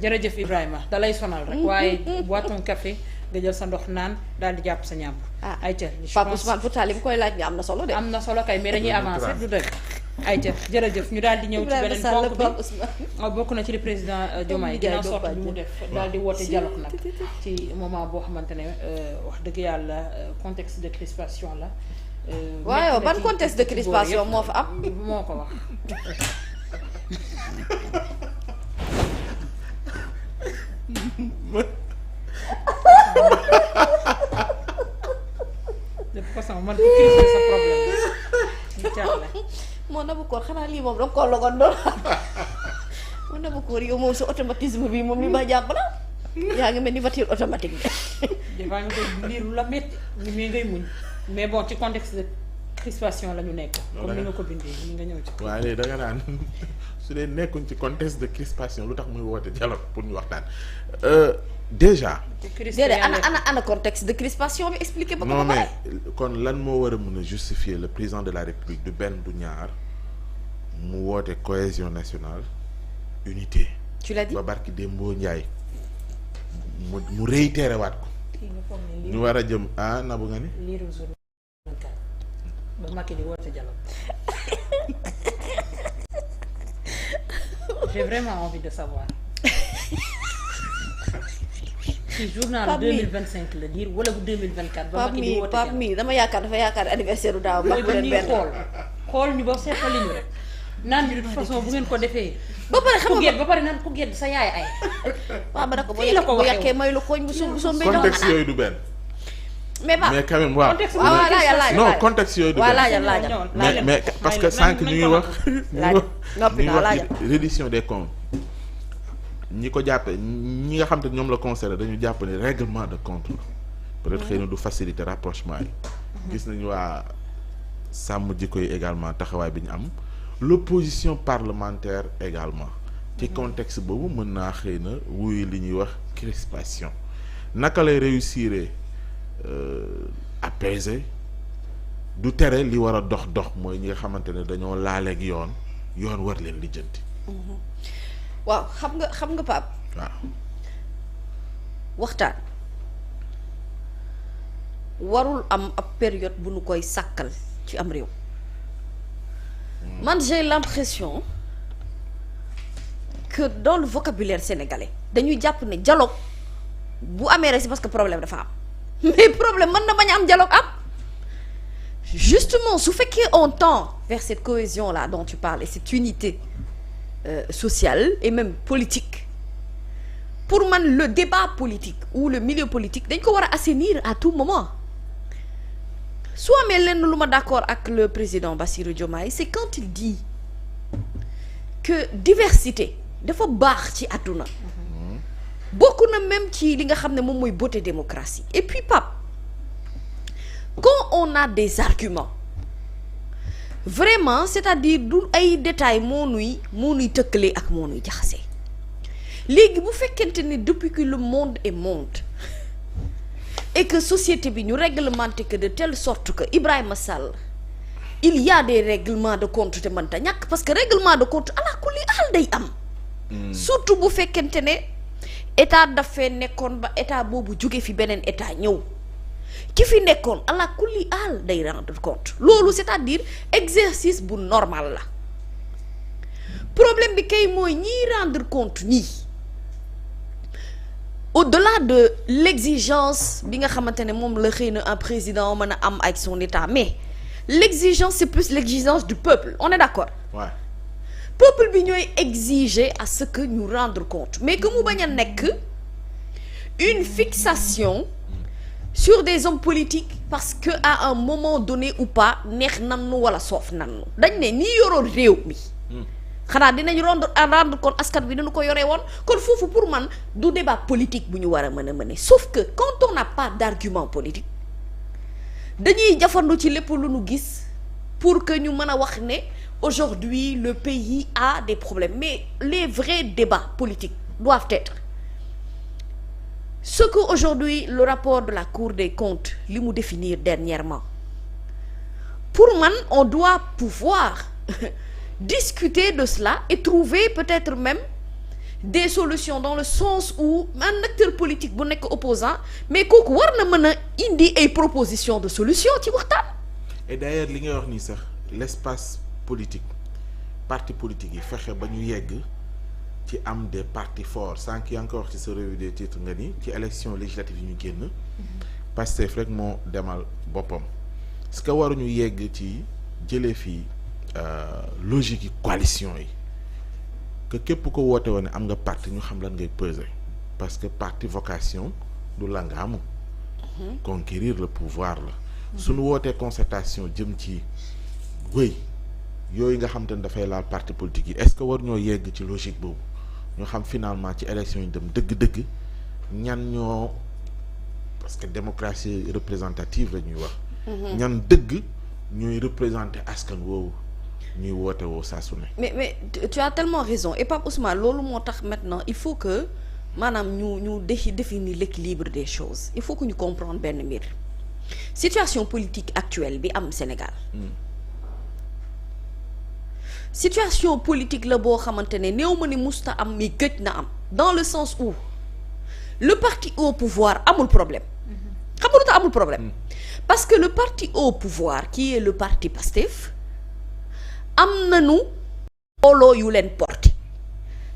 jërëjëf Ibrahima da lay sonal rek waaye bois ton café nga jël sa ndox naan daal di jàpp sa ñàmbur. ayca Pape Ousmane pourtant li nga koy laaj nga am na solo de. am na solo kay mais dañuy avancer du dëgg. ayca jërëjëf ñu daal di ñëw ci beneen ponk bi bokk na ci li président Diomaye ginnaaw sorte bi mu def daal di woote dialogue nag ci moment boo xamante ne wax dëgg yàlla contexte de crispation la. waaw ban contexte de crispation moo fa am. moo ko wax. de toute façon man ku crispé sa problème ñu jaaxle. moo Nabou Cor xanaa lii moom da nga koo logoon doon moo Nabou Cor yow moom sa automatisme bi moom li ma jàpp la yaa ngi mel ni voiture automatique bi. des fois nga koy lire lu la métti ni ngay muñ mais bon ci contexte de crispation la ñu nekk. comme ni nga ko bindee ni nga ñëw ci. waaw léegi da nga naan su dee nekkuñ ci contexte de crispation lu tax muy woote dialogue pour ñu waxtaan déjà. déedéet ana contexte de crispation bi expliqué ba ko non mais kon lan moo war a mën a justifier le président de la république du benn du ñaar mu woote cohésion nationale unité. tu l'as dit ba barki Dembo Ndiaye mu réitéré waat ko. ñu war a jëm Nabou nga ni. ba Macky di woote dialogue. j'ai vraiment envie de savoir. ci journal 2025 la lire wala bu 2024. ba Macky di woote dialogue Pape mi dama dafa yaakaar anniversaire u daaw. mooy ba ñuy xool ñu ba seetali ñu rek. naan ñu de toute façon bu ngeen ko defee. ba pare xam nga ba pare naan ku gedd sa yaay ay. waaw ba naka bu yàqee may lu xooñ bu soo mbay contexte yooyu du benn. mais quand même waaw non contexte yooyu du benn mais parce que sànq ñu ngi wax ñu ngi wax reddition des comptes ñi ko jàppe ñi nga xam te ñoom la concerné dañu jàpp ne règlement de compte la peut-être xëy na du faciliter rapprochement yi gis nañu waa sàmm jikko yi également taxawaay bi ñu am l'opposition parlementaire également ci contexte boobu mën naa xëy na wuyu li ñuy wax crispation naka lay réussir apaiser du tere li war a dox mooy ñi nga xamante ne dañoo laaleeg yoon war leen lijjanti. waaw xam nga Pape. waaw waxtaan warul am ab période bu nu koy sàkkal ci am réew. man j'ai l'impression que dans le vocabulaire sénégalais dañuy jàpp ne dialogue bu amee rek c'est parce que problème dafa am. mais problème mën na bañ a am dialogue am justement su fekkee on tend vers cette cohésion là dont tu parles et cette unité sociale et même politique pour man le débat politique ou le milieu politique dañ ko war a assainir à tout moment su amee lenn lu ma d'accord ak le président Bassirou Diomaye c'est quand il dit que diversité dafa baax ci àdduna bokk na même ci li nga xam ne moom mooy beauté démocratie et puis Pape quand on a des arguments vraiment c'est-à-dire du ay détails moo nuy tëkkalee ak moo nuy jaxasee léegi bu fekkente ne depuis que le monde est monde et que société bi ñu réglementé que de telle sorte que Ibrahima Sall il y a des règlements de compte te mënta ñàkk parce que règlement de compte ala kulli aal day am surtout bu fekkente ne état dafee nekkoon ba état boobu jóge fi beneen état ñëw ki fi nekkoon ala kulli aal day rendre compte loolu c'est-à-dire exercice bu normal la problème bi kay mooy ñiy rendre compte nii au-delà de l'exigence bi nga xamante ne moom la xëy na un président mën a am avec son état mais l'exigence c'est plus l'exigence du peuple on est d'accord ouais. peuple bi ñooy exiger à ce que ñu rendre compte mais que mu bañ a nekk une fixation sur des hommes politiques parce que à un moment donné ou pas neex nannu wala soof nannu dañ ne ñi yoroon réew mi xanaa dinañ rendre compte askan bi dañu ko yoree woon kon foofu pour man du débat politique bu ñu war a mën a mener sauf que quand on n'a pas d'argument politique dañuy jafandu ci lépp lu nu gis pour que ñu mën a wax ne aujourd'hui le pays a des problèmes mais les vrais débats politiques doivent être ce que aujourd'hui le rapport de la Cour des comptes li mu définir dernièrement pour man on doit pouvoir discuter de cela et trouver peut-être même des solutions dans le sens où un acteur politique bu nekk opposant mais kooku war na mën a indi ay propositions de solution ci waxtaan. et d'ailleurs li ngay wax nii sax l'espace politique parti politique yi fexe ba ñu yegg ci am des partis forts sànq yaa ngi ko wax ci sa revue des titres nga ni ci élection législative yi ñu génn Pastef rek moo demal boppam est-ce que waruñu yegg ci jëlee fii logique yi coalition yi que képp ko woote woon ne am nga parti ñu xam lan ngay peser parce que parti vocation du la nga amu conquérir le pouvoir la suñu wootee concertation jëm ci wéy yooyu nga xam te ne dafay laal parti politique yi est-ce que war ñoo yegg ci logique boobu ñu xam finalement ci élection yi dem dëgg-dëgg ñan ñoo parce que démocratie représentative la ñuy wax ñan dëgg ñooy représenter askan woowu ñuy woote woo saa su ne. mais tu as tellement raison et Pape Ousmane loolu moo tax maintenant il faut que maanaam ñu définir l'équilibre des choses il faut que ñu comprendre benn mbir situation politique actuelle bi am Sénégal. situation politique la boo xamante ne néew ma ni musta am mi gëj na am dans le sens où le parti au pouvoir amul problème. xam nga lu tax amul problème. parce que le parti au pouvoir qui est le parti Pastef am nañu mbooloo yu leen porté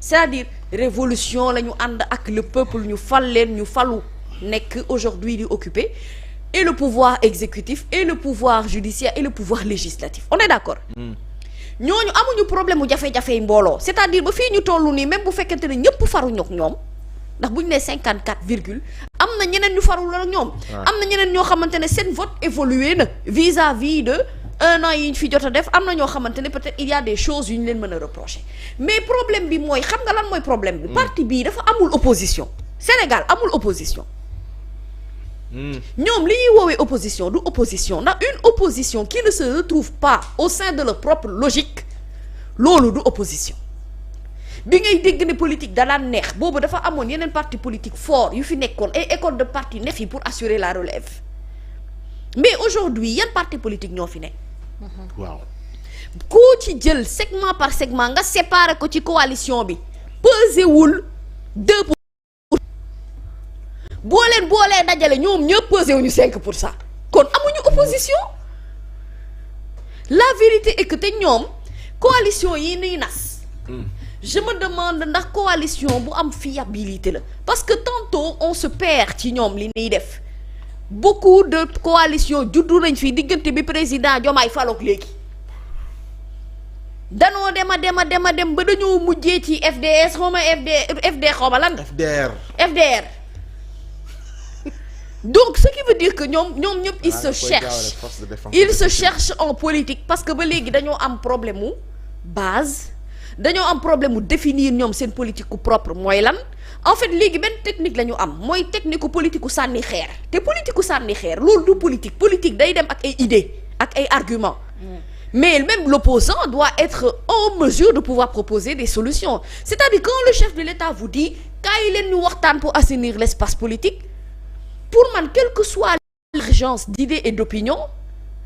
c'est-à-dire révolution la ñu ànd ak le peuple ñu fal leen ñu falu nekk aujourd'hui di occuper et le pouvoir exécutif et le pouvoir judiciaire et le pouvoir législatif on est d'accord. ñooñu amuñu problème mu jafe-jafe mbooloo c'est-à-dire ba fii ñu tollu nii même bu fekkente ne ñëpp faruñu ak ñoom ndax bu ñu nee 54 virgule am na ñeneen ñu farul ak ñoom. am na ñeneen ñoo xamante ne seen vote évolué na vis-à-vis de un an yi ñu fi jot a def am na ñoo xamante ne peut-être il y a des choses yu ñu leen mën a reprocher mais problème bi mooy xam nga lan mooy problème bi. parti bii dafa amul opposition. Sénégal amul opposition. ñoom li ñuy woowee opposition du opposition ndax une opposition qui ne se retrouve pas au sein de leur propre logique loolu du opposition bi ngay dégg ne politique da daan neex boobu dafa amoon yeneen parti politique fort yu fi nekkoon ay école de parti ne fi pour assurer la relève mais aujourd'hui yan parti politique ñoo fi ne. waaw koo ci jël segment par segment nga séparer ko ci coalition bi pesé wul 2 boolee dajale ñoom ñëpp pesé wuñu 5% kon amuñu opposition la vérité est que te ñoom coalition yi nuy nas je me demande ndax coalition bu am fiabilité la parce que tantôt on se perd ci ñoom li ñuy def beaucoup de coalition juddu nañ fi diggante bi président Diomaye faloog léegi danoo dem ba dañoo mujjee ci FDS xawma FD xawma lan FDR donc ce qui veut dire que ñoom ñëpp ils se cherchent en politique parce que ba léegi dañoo am problème mu base dañoo am problème mu définir ñoom seen politique ku propre mooy lan en fait léegi benn technique la ñu am mooy technique ku politique ku sànni xeer te politique ku sànni xeer loolu du politique day dem ak ay idées ak ay arguments mais même l'opposant doit être en mesure de pouvoir proposer des solutions c'est-à-dire quand le chef de l'État vous dit kaay leen ñu waxtaan pour assainir l'espace politique pour man quelle que soit l'urgence d'idées et d'opinion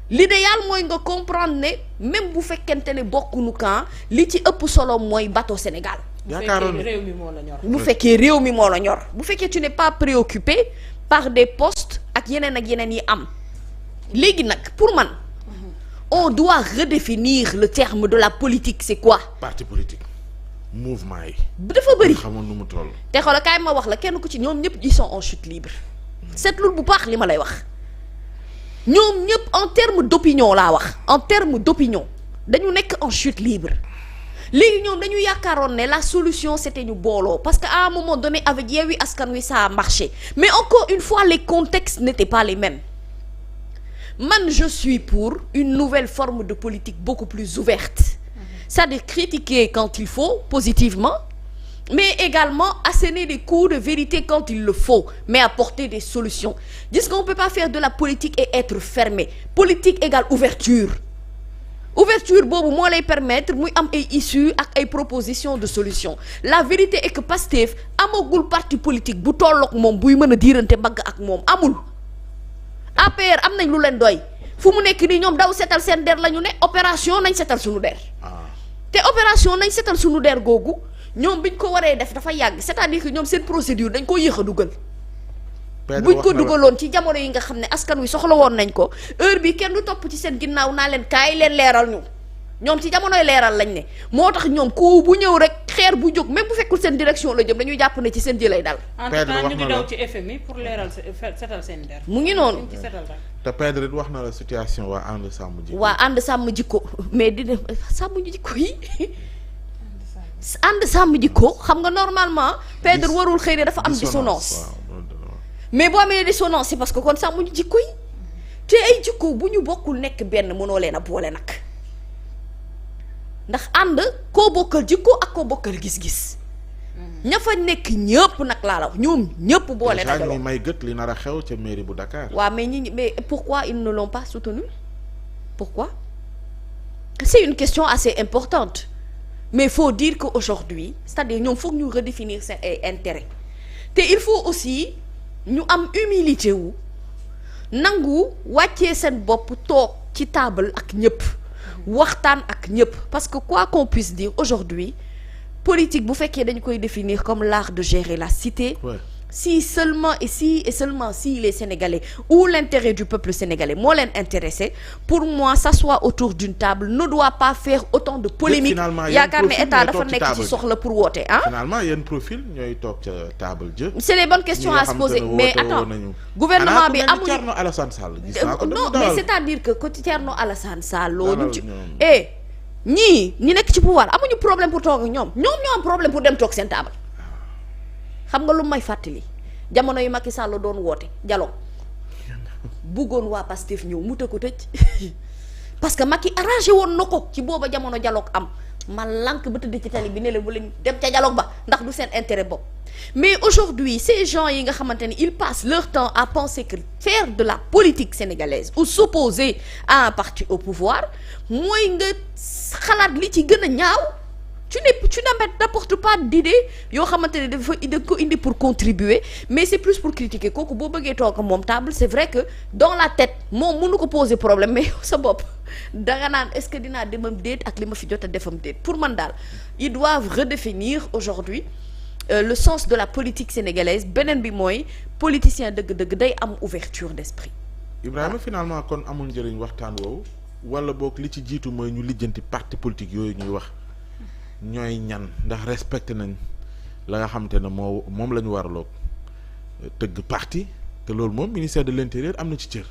l'idéal mooy nga comprendre ne même bu fekkente ne bokkuñu camp li ci ëpp solo mooy bateau Sénégal. yaakaaroon réew mi moo la ñor. bu fekkee réew mi moo la ñor bu fekkee tu n'es pas préoccupé par des postes ak yeneen yi am léegi nag pour man on doit redéfinir le terme de la politique c'est quoi. parti politique mouvement yi. dafa bëri xamoon nu mu toll. te xoolal kaay ma wax la kenn ku ci ñoom ñëpp ils sont en chute libre. seetlu bu baax li ma lay wax ñoom ñëpp en terme d'opinion laa wax en terme d'opinion dañu nekk en chute libre léegi ñoom dañu yaakaaroon ne la solution c'était ñu booloo parce que à un moment donné avec Yewwi Askan Wi ça a marché mais encore une fois les contextes n'étaient pas les mêmes man je suis pour une nouvelle forme de politique beaucoup plus ouverte c'est-à-dire critiquer quand il faut positivement mais également asséner des coups de vérité quand il le faut mais apporter des solutions gis nga on peut pas faire de la politique et être fermé politique égale ouverture boobu moo lay permettre muy am ay issues ak ay propositions de solutions la vérité est que Pastef amagul parti politique bu tolloog moom buy mën a diirante mbagg ak moom amul APR am nañ lu leen doy fu mu nekk nii ñoom daw setal seen der la ñu ne opération nañ setal suñu der te opération nañ setal suñu der googu ñoom biñ ko waree def dafa yàgg c'est-à-dire que ñoom seen procédure dañ ko yéex a dugal. buñ ko dugaloon ci jamono yi nga xam ne askan wi soxla woon nañ ko heure bi kenn du topp ci seen ginnaaw naa leen kaay leen leeral ñu ñoom ci jamonoy leeral lañ ne moo tax ñoom ku bu ñëw rek xeer bu jóg même bu fekkul seen direction la jëm dañuy jàpp ne ci seen jëlay dal. Pedre wax ñu ngi daw ci FMI pour leeral setal seen der. mu ngi noonu te Pedre wax na la situation waa ànd sàmm jikko. waa ànd sàmm jikko mais dina sàmm jikko yi. ànd sàmm jikko xam nga normalement Pedre warul xëy ne dafa am dissonance mais boo amee dissonance c'est parce que kon sàmm jikko yi te ay jikko bu ñu bokkul nekk benn mënoo leen a boole nag ndax ànd koo bokkal jikko ak koo bokkal gis-gis ña fa nekk ñëpp nag laa la wax ñoom ñëpp boole na ni may gët li nar a xew ca mairie bu Dakar. waaw mais pourquoi ils ne l'ont pas soutenu pourquoi c'est une question assez importante mais il faut dire que aujourd'hui c'est-à-dire ñoom foog ñu redéfinir seen ay intérêt te il faut aussi ñu am humilité wu nangu wàccee seen bopp toog ci table ak ñëpp waxtaan ak ñëpp parce que quoi qu'on puisse dire aujourd'hui politique bu fekkee dañu koy définir comme l'art de gérer la cité. Ouais. Si seulement et seulement si les Sénégalais ou l'intérêt du peuple sénégalais moo leen intéressé pour moi s'asseoir autour d'une table ne doit pas faire autant de polémique yaakaar ne état dafa nekk ci soxla pour woote ah. finalement yéen profil ñooy toog ca table jë. c'est les bonnes questions à se poser mais attends gouvernement bi amul Thierno Alassane Sall gis naa ko non mais c'est-à-dire que Thierno Alassane Sall loolu ci ñi nekk ci pouvoir amuñu problème pour toog ak ñoom ñoo am problème pour dem toog seen table. xam nga lu may fàttali jamono yu Macky Sall doon woote dialogue buggoon waa Pastef ñëw mu ko tëj parce que Macky arrangé woon na ko ci booba jamono dialogue am ma lànk ba tëdd ci tali bi ne la bu leen dem ca dialogue ba ndax du seen intérêt bopp mais aujourd'hui ces gens yi nga xamante ne ils passent leur temps à penser que faire de la politique sénégalaise ou s'opposer à un parti au pouvoir mooy nga xalaat li ci gën a ñaaw tu n'apportes pas d'idée yoo xamante ne dafa ko indi pour contribuer mais c'est plus pour critiquer kooku boo bëggee toog moom table c'est vrai que dans la tête moom mënu ko poser problème mais yow sa bopp danga naan est-ce que dinaa demam déet ak li ma fi jot a defam déet pour man daal ils doivent redéfinir aujourd'hui le sens de la politique sénégalaise beneen bi mooy politicien dëgg-dëgg day am ouverture d'esprit. Ibrahima finalement kon amul njëriñ waxtaan woowu wala boog li ci jiitu mooy ñu lijjanti parti politique yooyu ñuy wax. ñooy ñan ndax respecté nañ la nga xamante ne moom la ñu waraloog tëgg parti te loolu moom ministère de l'intérieur am na ci cër.